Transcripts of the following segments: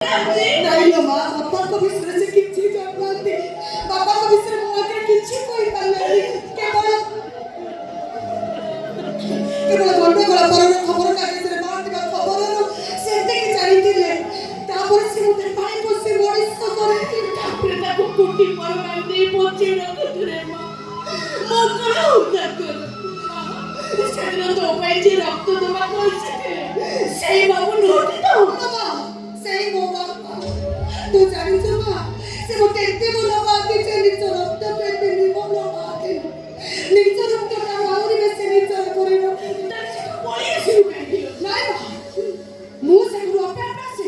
नहीं लो माँ, पापा को भी सिर से किच्ची जानती, पापा को भी सिर मुँह के किच्ची कोई करने केवल घंटे गला पर खबर का किसी बात का खबर है सेंटे की चाहती ले, तापर से मुझे पानी को से बड़ी सफर की कापरेटा को कुटी पर मैं नहीं पहुंची ना तुरे माँ, मोकला होता कर, सेंटे तो पैसे रक्त तो मैं कौन से सही बाबू नोटी तो होगा सही बोला तू जानी तो माँ से वो कहते बोला बात ही चली तो रक्त पे नहीं बोला बात है नीचे रक्त का राउरी में से नीचे करे ना तभी तो पुलिस ही बैठी नहीं मुँह से गुरु अपने अपने से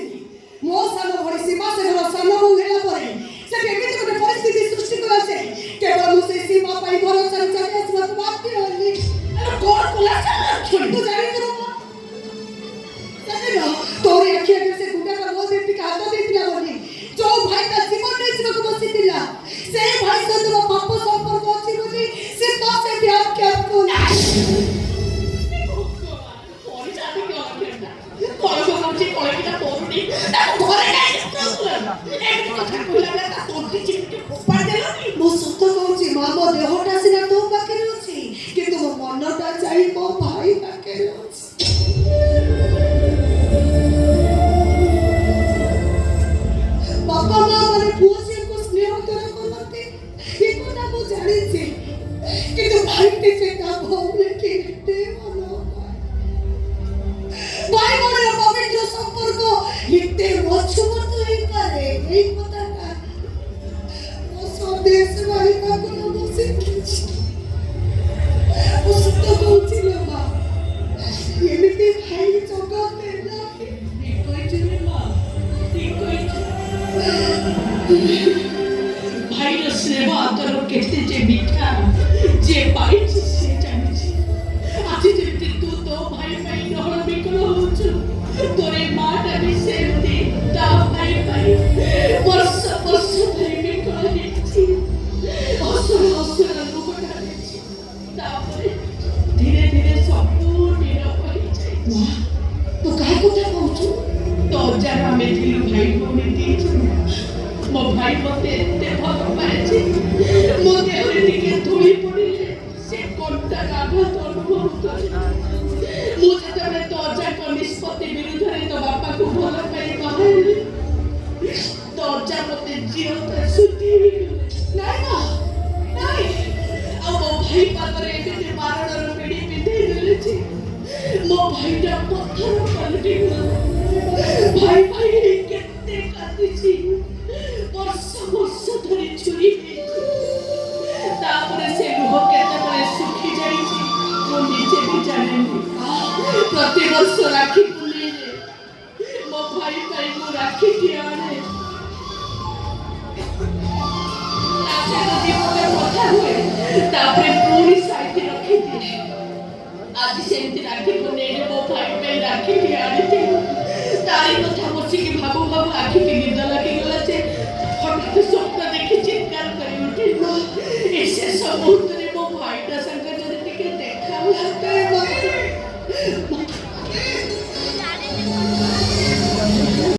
मुँह सालो भरी सीमा से गुरु सालो मुँह पड़े से केवल तो कोई परिस्थिति सृष्टि करा से केवल मुँह से सीमा पाई बोलो चल चल ऐसी बात की होगी अरे कौन बोला चल तू जानी तो तोरी अखिया से गुंडा का रोज देती का हाथ देती ना बोली जो भाई का जीवन नहीं जीवन को बसी दिला से भाई से तो पापा संपर्क होती बोली से तो से प्यार क्या को कोई जाते क्यों करना कोई को मुझे कोई की ना बोलनी ना घरे का प्रॉब्लम एक কথা কইলা তা তোটি চিপটি ऊपर देलो नी मो सत्य कहूची मां मो देहटा सिना तो पाखरे अछि किंतु मो मनटा चाहि मो भाई पाखरे अछि बापा माँ वाले पूछे को स्नेह करे को लगते ये को ना वो जाने से कि तो भाई के चेता भावने के ते वाला भाई वाले पवित्र संपर्क इतने मजबूत नहीं पारे नहीं पता का वो स्वदेश भाई का को वो से उस तो पहुंची लगा ये मेरे भाई जगह पे ना कोई चले माँ कोई भाई सेवा करो कहते जे मिठा जे पाई से जानी आज जेते तू तो भाई भाई रहल बिकलो होछु तोरे माटा भी सेवती ता भाई भाई वर्ष वर्ष भाई बिकलो हेछि असर असर रूपटा हेछि तापर धीरे धीरे सब निरा पई जाई तो काहे কথা कहछु तो जरा में दिल भाई कोनी दीछु मो भाई मते एते भल पाएछि मो देहरे दिके धूली पड़िले से कोनटा आघात अनुभव करे मु जेतबे तोजा को निष्पत्ति विरुद्ध रे तो बापा को भल पाई कहले तोजा मते जीवत सुती नाही ना नाही आ मो भाई पातरे एते मारण रो पेडी पिथे देले छी मो भाईटा पत्थर पलटी भाई भाई केते काटिछि वर्ष वर्ष धरी छुरी तापरे से लुह केते करे सुखी जाईछि मो निजे भी जानेनी प्रति वर्ष राखी पुनीरे मो भाई भाई मो राखी दियाने तासे नदी मते কথা हुए तापरे पूरी साइड रखी दिए आज सेमती राखी पुनीरे मो भाई भाई राखी दियाने तारी কথা বসি কি ভাবু ভাবু আখি